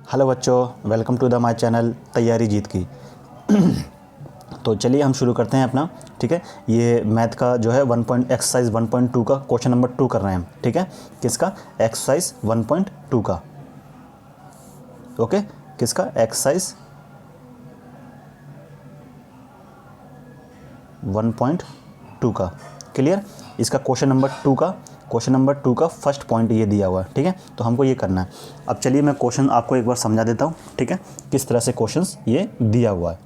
Hello बच्चों, welcome to the my channel तैयारी जीत की। तो चलिए हम शुरू करते हैं अपना। ठीक है, ये मैथ का जो है एक्सरसाइज 1.2 का क्वेश्चन नंबर 2 कर रहे हैं हम। ठीक है, किसका? एक्सरसाइज 1.2 का। ओके, किसका? एक्सरसाइज 1.2 का। क्लियर? इसका क्वेश्चन नंबर टू का फर्स्ट पॉइंट ये दिया हुआ है। ठीक है, तो हमको ये करना है। अब चलिए मैं क्वेश्चन आपको एक बार समझा देता हूँ। ठीक है, किस तरह से क्वेश्चंस ये दिया हुआ है।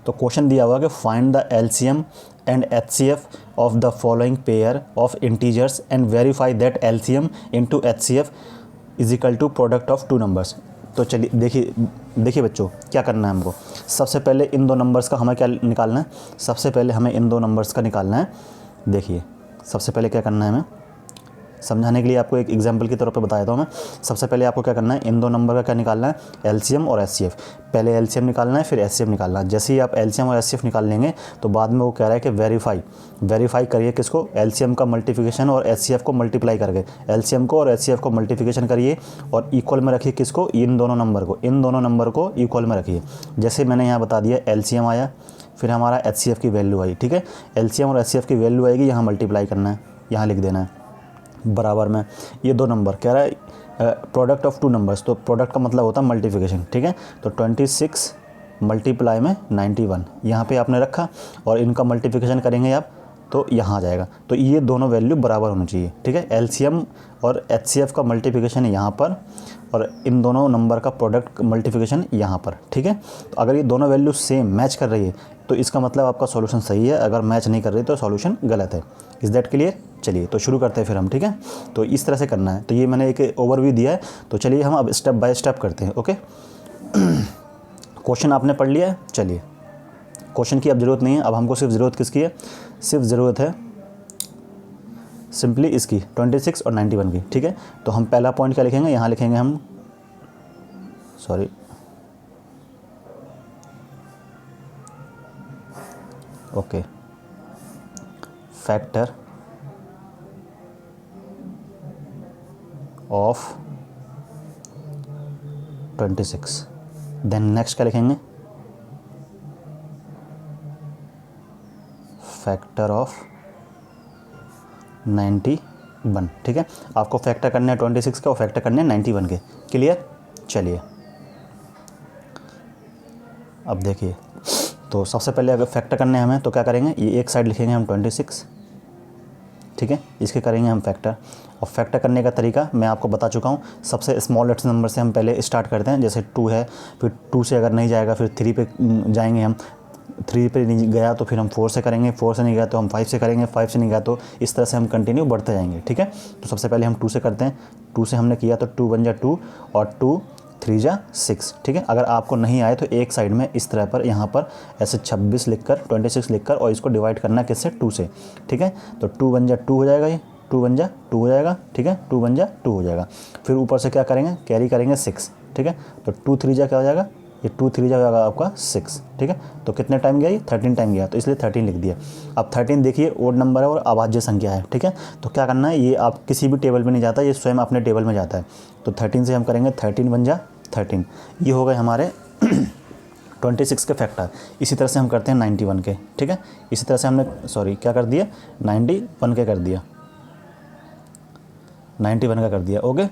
तो क्वेश्चन दिया हुआ है कि find the LCM and HCF of the following pair of integers and verify that LCM into HCF is equal to product of two numbers. तो चलिए देखिए बच्चों, क्या करना है हमको। सबसे पहले इन दो नंबर्स का हमें क्या निकालना है? सबसे पहले हमें इन दो नंबर्स का निकालना है। देखिए, सबसे पहले क्या करना है हमें, समझाने के लिए आपको एक एग्जांपल की तौर पे बता देता हूँ मैं। सबसे पहले आपको क्या करना है, इन दो नंबर का क्या निकालना है? एलसीएम और एचसीएफ। पहले एलसीएम निकालना है, फिर एचसीएफ निकालना है। जैसे ही आप एलसीएम और एचसीएफ निकाल लेंगे तो बाद में वो कह रहा है कि वेरीफाई करिए किसको? एलसीएम का मल्टीप्लिकेशन और एचसीएफ को मल्टीप्लाई करके। एलसीएम को और एचसीएफ को मल्टीप्लिकेशन करिए और इक्वल में रखिए किसको? इन दोनों नंबर को इक्वल में रखिए। जैसे मैंने यहाँ बता दिया, एलसीएम आया, फिर हमारा एचसीएफ की वैल्यू आई। ठीक है, एलसीएम और एचसीएफ की वैल्यू आएगी, यहाँ मल्टीप्लाई करना है, यहाँ लिख देना है बराबर में। ये दो नंबर कह रहा है प्रोडक्ट ऑफ टू नंबर्स, तो प्रोडक्ट का मतलब होता है मल्टीप्लिकेशन। ठीक है, तो 26 मल्टीप्लाई में 91 यहाँ पे आपने रखा और इनका मल्टीप्लिकेशन करेंगे आप तो यहाँ आ जाएगा। तो ये दोनों वैल्यू बराबर होनी चाहिए। ठीक है, एलसीएम और एचसीएफ का मल्टीप्लिकेशन यहाँ पर और इन दोनों नंबर का प्रोडक्ट मल्टीप्लिकेशन यहाँ पर। ठीक है, तो अगर ये दोनों वैल्यू सेम मैच कर रही है तो इसका मतलब आपका सॉल्यूशन सही है, अगर मैच नहीं कर रही तो सॉल्यूशन गलत है। Is that clear? चलिए तो शुरू करते हैं फिर हम। ठीक है, तो इस तरह से करना है। तो ये मैंने एक ओवरव्यू दिया है, तो चलिए हम अब स्टेप बाय स्टेप करते हैं। ओके, क्वेश्चन आपने पढ़ लिया है। चलिए, क्वेश्चन की अब ज़रूरत नहीं है, अब हमको सिर्फ ज़रूरत किसकी है? सिर्फ ज़रूरत है सिंपली इसकी 26 और 91 की। ठीक है, तो हम पहला पॉइंट क्या लिखेंगे? यहाँ लिखेंगे हम, sorry, okay, factor of 26। Then next क्या लिखेंगे? Factor of 91। ठीक है, आपको फैक्टर करने हैं 26 का और फैक्टर करने हैं 91 के। क्लियर? चलिए अब देखिए, तो सबसे पहले अगर फैक्टर करने हैं हमें तो क्या करेंगे? ये एक साइड लिखेंगे हम 26। ठीक है, इसके करेंगे हम फैक्टर। और फैक्टर करने का तरीका मैं आपको बता चुका हूँ। सबसे स्मॉलेस्ट नंबर से हम पहले स्टार्ट करते हैं, जैसे 2 है, फिर 2 से अगर नहीं जाएगा फिर 3 पे जाएंगे हम, 3 पे नहीं गया तो फिर हम 4 से करेंगे, 4 से नहीं गया तो हम 5 से करेंगे, 5 से नहीं गया तो इस तरह से हम कंटिन्यू बढ़ते जाएंगे। ठीक है, तो सबसे पहले हम 2 से करते हैं। 2 से हमने किया तो 2 बन जा 2 और 2 3 जा 6। ठीक है, अगर आपको नहीं आए तो एक साइड में इस तरह पर यहाँ पर ऐसे 26 लिखकर 26 लिखकर और इसको डिवाइड करना किससे? 2 से। ठीक है, तो 2 बन जा 2 हो जाएगा, ये 2 बन जा 2 हो जाएगा। ठीक है, 2 बन जा 2 हो जाएगा। फिर ऊपर से क्या करेंगे? कैरी करेंगे 6। ठीक है, तो 2 3 जा क्या हो जाएगा? ये 2 3 जा होगा आपका 6। ठीक है, तो कितने टाइम गया? ये 13 टाइम गया, तो इसलिए 13 लिख दिया। अब 13 देखिए ओड नंबर है और अभाज्य संख्या है। ठीक है, तो क्या करना है, ये आप किसी भी टेबल में नहीं जाता, ये स्वयं अपने टेबल में जाता है। तो 13 से हम करेंगे 13 बन जा 13। ये हो गए हमारे 26 के फैक्टर। इसी तरह से हम करते हैं 91 के। ठीक है, इसी तरह से हमने क्या कर दिया? 91 के कर दिया, 91 का कर दिया। ओके,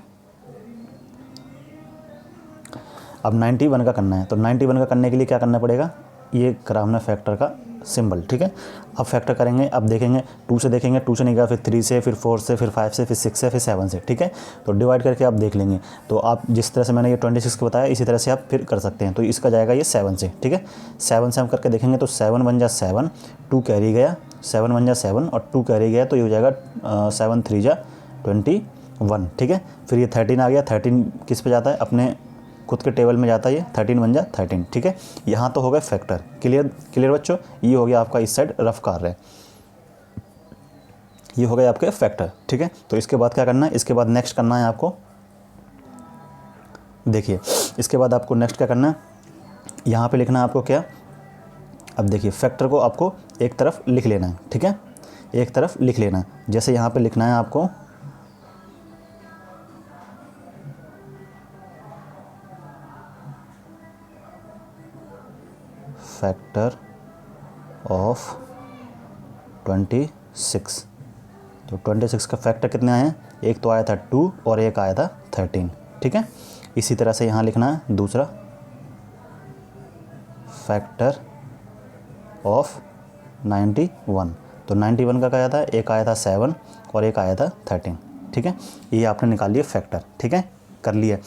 अब 91 का करना है, तो 91 का करने के लिए क्या करना पड़ेगा? ये करा हमने फैक्टर का सिंबल। ठीक है, अब फैक्टर करेंगे, अब देखेंगे 2 से, देखेंगे 2 से नहीं गया, फिर 3 से, फिर 4 से, फिर 5 से, फिर 6 से, फिर 7 से। ठीक है, तो डिवाइड करके आप देख लेंगे। तो आप जिस तरह से मैंने ये 26 को बताया इसी तरह से आप फिर कर सकते हैं। तो इसका जाएगा ये 7 से। ठीक है, 7 से हम करके देखेंगे तो 7 बन जा 7, 2 कैरी गया, 7 बन जा 7 और 2 कैरी गया, तो ये हो जाएगा 7 3 जा 21। ठीक है, फिर ये 13 आ गया, 13 किस पे जाता है? अपने खुद के टेबल में जाता है, ये 13 बन जा 13। ठीक है, यहाँ तो हो गए फैक्टर। क्लियर बच्चों? ये हो गया आपका इस साइड रफ कार्य, ये हो गए आपके फैक्टर। ठीक है, तो इसके बाद क्या करना है? इसके बाद नेक्स्ट करना है आपको, देखिए इसके बाद आपको नेक्स्ट क्या करना है? यहाँ पे लिखना है आपको क्या? अब देखिए फैक्टर को आपको एक तरफ लिख लेना है। ठीक है, एक तरफ लिख लेना है। जैसे यहाँ पे लिखना है आपको फैक्टर ऑफ 26। तो 26 का फैक्टर कितने आए हैं, एक तो आया था 2 और एक आया था 13, ठीक है। इसी तरह से यहाँ लिखना है दूसरा फैक्टर ऑफ 91। तो 91 का क्या आया था, एक आया था 7 और एक आया था 13, ठीक है। ये आपने निकाल लिया फैक्टर, ठीक है, कर लिया।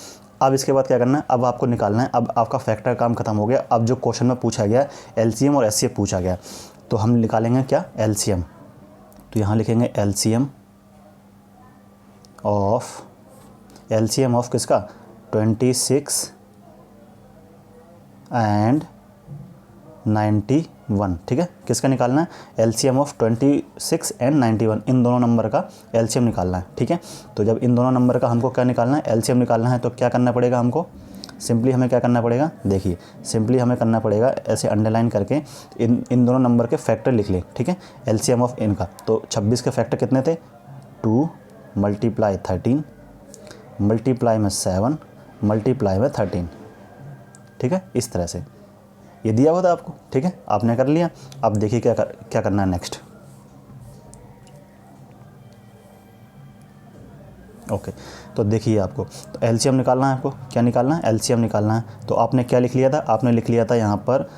अब इसके बाद क्या करना है, अब आपको निकालना है, अब आपका फैक्टर काम खत्म हो गया। अब जो क्वेश्चन में पूछा गया एलसीएम और एचसीएफ पूछा गया, तो हम निकालेंगे क्या, एलसीएम। तो यहाँ लिखेंगे एलसीएम ऑफ किसका, 26 एंड 91, ठीक है। किसका निकालना है, एलसीएम ऑफ 26 एंड 91, इन दोनों नंबर का एलसीएम निकालना है, ठीक है। तो जब इन दोनों नंबर का हमको क्या निकालना है, एलसीएम निकालना है, तो क्या करना पड़ेगा हमको, सिंपली हमें क्या करना पड़ेगा, देखिए सिंपली हमें करना पड़ेगा ऐसे अंडरलाइन करके इन दोनों नंबर के फैक्टर लिख लें, ठीक है, एलसीएम ऑफ इनका। तो 26 के फैक्टर कितने थे, 2 मल्टीप्लाई 13 मल्टीप्लाई में 7 मल्टीप्लाई में 13, ठीक है। इस तरह से ये दिया हुआ था आपको, ठीक है, आपने कर लिया। अब देखिए क्या करना है नेक्स्ट। ओके, तो देखिए आपको तो एलसीएम निकालना है, आपको क्या निकालना है, एलसीएम निकालना है। तो आपने क्या लिख लिया था, आपने लिख लिया था यहाँ पर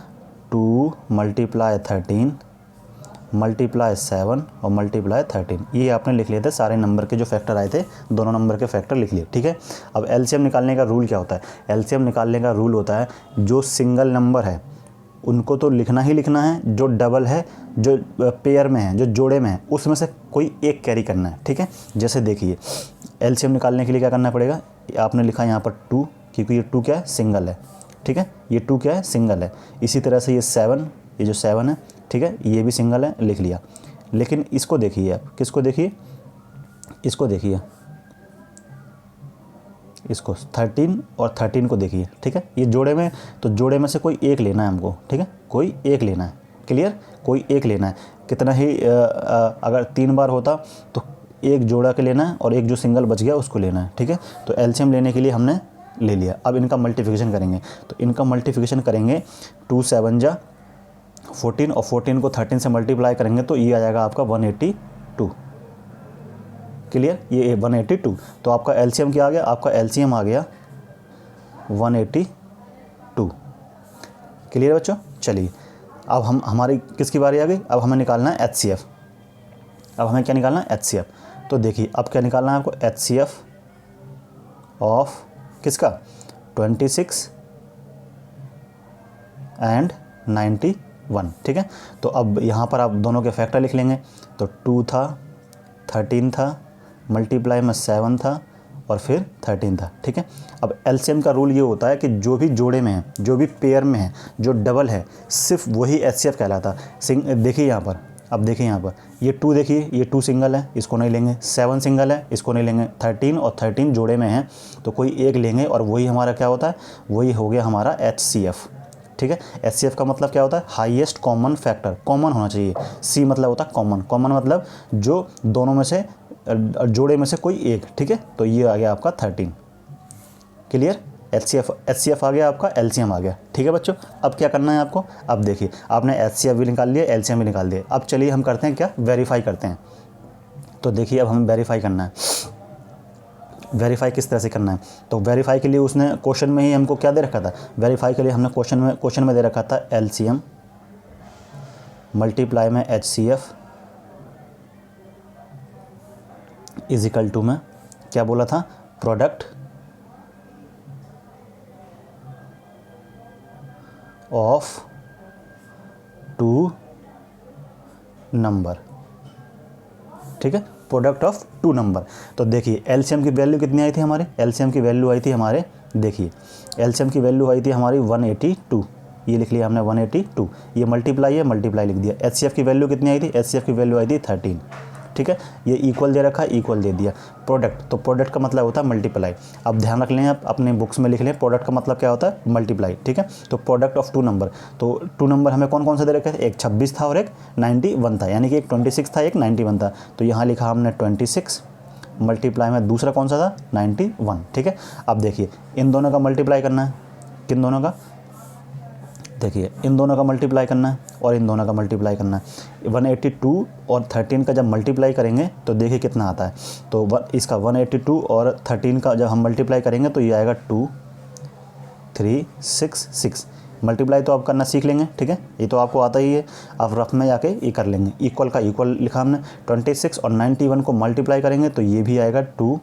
2 मल्टीप्लाई 13 मल्टीप्लाई 7 और मल्टीप्लाई 13, ये आपने लिख लिए थे सारे नंबर के जो फैक्टर आए थे, दोनों नंबर के फैक्टर लिख लिए, ठीक है। अब एलसीएम निकालने का रूल क्या होता है, एलसीएम निकालने का रूल होता है जो सिंगल नंबर है उनको तो लिखना ही लिखना है, जो डबल है, जो पेयर में है, जो जोड़े में है, उसमें से कोई एक कैरी करना है, ठीक है। जैसे देखिए एलसीएम निकालने के लिए क्या करना पड़ेगा, आपने लिखा यहाँ पर 2, क्योंकि ये 2 क्या है, सिंगल है, ठीक है, ये 2 क्या है, सिंगल है। इसी तरह से ये 7, ये जो 7 है, ठीक है, ये भी सिंगल है, लिख लिया। लेकिन इसको देखिए आप, किसको देखिए, इसको देखिए, इसको 13 और 13 को देखिए, ठीक है, ये जोड़े में, तो जोड़े में से कोई एक लेना है हमको, ठीक है, कोई एक लेना है, क्लियर, कोई एक लेना है। कितना ही अगर 3 बार होता तो एक जोड़ा के लेना है और एक जो सिंगल बच गया उसको लेना है, ठीक है। तो एलसीएम लेने के लिए हमने ले लिया। अब इनका मल्टीप्लिकेशन करेंगे, तो इनका मल्टीप्लिकेशन करेंगे 2 7 जा 14 और 14 को 13 से मल्टीप्लाई करेंगे तो ये आ जाएगा आपका 182, क्लियर, ये 182। तो आपका एलसीएम क्या आ गया, आपका एलसीएम आ गया 182, क्लियर बच्चों। चलिए अब हमारी किसकी बारी आ गई, अब हमें निकालना है एचसीएफ। अब हमें क्या निकालना है, एचसीएफ। तो देखिए अब क्या निकालना है आपको, एचसीएफ ऑफ किसका, 26 एंड 91, ठीक है। तो अब यहाँ पर आप दोनों के फैक्टर लिख लेंगे। तो 2 था, 13 था, मल्टीप्लाई में 7 था और फिर 13 था, ठीक है। अब एलसीएम का रूल ये होता है कि जो भी जोड़े में है, जो भी पेयर में है, जो डबल है, सिर्फ वही एचसीएफ कहलाता है। देखिए यहाँ पर, अब देखिए यहाँ पर ये 2 देखिए, ये 2 सिंगल है, इसको नहीं लेंगे, 7 सिंगल है, इसको नहीं लेंगे, 13 और 13 जोड़े में है तो कोई एक लेंगे और वही हमारा क्या होता है, वही हो गया हमारा एचसीएफ, ठीक है। एचसीएफ का मतलब क्या होता है, हाईएस्ट कॉमन फैक्टर, कॉमन होना चाहिए। सी मतलब होता है कॉमन, कॉमन मतलब जो दोनों में से जोड़े में से कोई एक, ठीक है। तो ये आ गया आपका 13, क्लियर, एचसीएफ आ गया आपका, एलसीएम आ गया, ठीक है बच्चों। अब क्या करना है आपको, अब देखिए आपने एचसीएफ भी निकाल लिया, एलसीएम भी निकाल दिया। अब चलिए हम करते हैं क्या, वेरीफाई करते हैं। तो देखिए अब हमें वेरीफाई करना है। वेरीफाई किस तरह से करना है, तो वेरीफाई के लिए उसने क्वेश्चन में ही हमको क्या दे रखा था, वेरीफाई के लिए हमने क्वेश्चन में दे रखा था एलसीएम मल्टीप्लाई में एचसीएफ इज इक्वल टू में क्या बोला था, प्रोडक्ट ऑफ 2 नंबर, ठीक है, प्रोडक्ट ऑफ 2 नंबर। तो देखिए एलसीएम की वैल्यू कितनी आई थी हमारी, एलसीएम की वैल्यू आई थी हमारे, देखिए एलसीएम की वैल्यू आई थी हमारी 182, ये लिख लिया हमने 182, ये मल्टीप्लाई है, मल्टीप्लाई लिख दिया। एचसीएफ की वैल्यू कितनी आई थी, एचसीएफ की वैल्यू आई थी 13, ठीक है, ये इक्वल दे रखा, इक्वल दे दिया। प्रोडक्ट, तो प्रोडक्ट का मतलब होता है मल्टीप्लाई। अब ध्यान रख लें, आप अपने बुक्स में लिख लें, प्रोडक्ट का मतलब क्या होता है, मल्टीप्लाई, ठीक है। तो प्रोडक्ट ऑफ 2 नंबर, तो 2 नंबर हमें कौन कौन से दे रखे थे, एक 26 था और एक 91 था, यानी कि एक 26 था एक 91 था। तो यहाँ लिखा हमने 26 मल्टीप्लाई में दूसरा कौन सा था, 91, ठीक है। अब देखिए इन दोनों का मल्टीप्लाई करना है, किन दोनों का, देखिए इन दोनों का मल्टीप्लाई करना है और इन दोनों का मल्टीप्लाई करना है। 182 और 13 का जब मल्टीप्लाई करेंगे तो देखिए कितना आता है। तो इसका 182 और 13 का जब हम मल्टीप्लाई करेंगे तो ये आएगा 2 3 6 6। मल्टीप्लाई तो आप करना सीख लेंगे, ठीक है, ये तो आपको आता ही है। आप रफ में जाके ये कर लेंगे। इक्वल का इक्वल लिखा हमने। 26 और 91 को मल्टीप्लाई करेंगे तो ये भी आएगा 2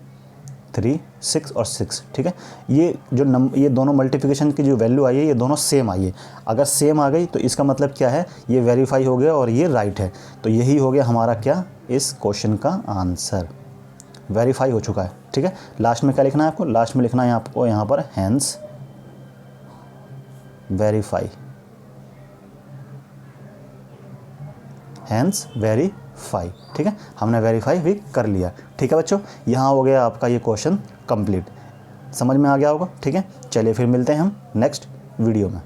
3 6 और 6, ठीक है। ये जो ये दोनों मल्टीप्लिकेशन की जो वैल्यू आई है ये दोनों सेम आई है। अगर सेम आ गई तो इसका मतलब क्या है, ये वेरीफाई हो गया और ये राइट है। तो यही हो गया हमारा क्या, इस क्वेश्चन का आंसर वेरीफाई हो चुका है, ठीक है। लास्ट में क्या लिखना है आपको, लास्ट में लिखना है आपको यहाँ पर हैंस वेरीफाई, हैंस वेरीफाई, ठीक है। हमने वेरीफाई भी कर लिया, ठीक है बच्चों। यहाँ हो गया आपका ये क्वेश्चन कंप्लीट। समझ में आ गया होगा, ठीक है। चलिए फिर मिलते हैं हम नेक्स्ट वीडियो में।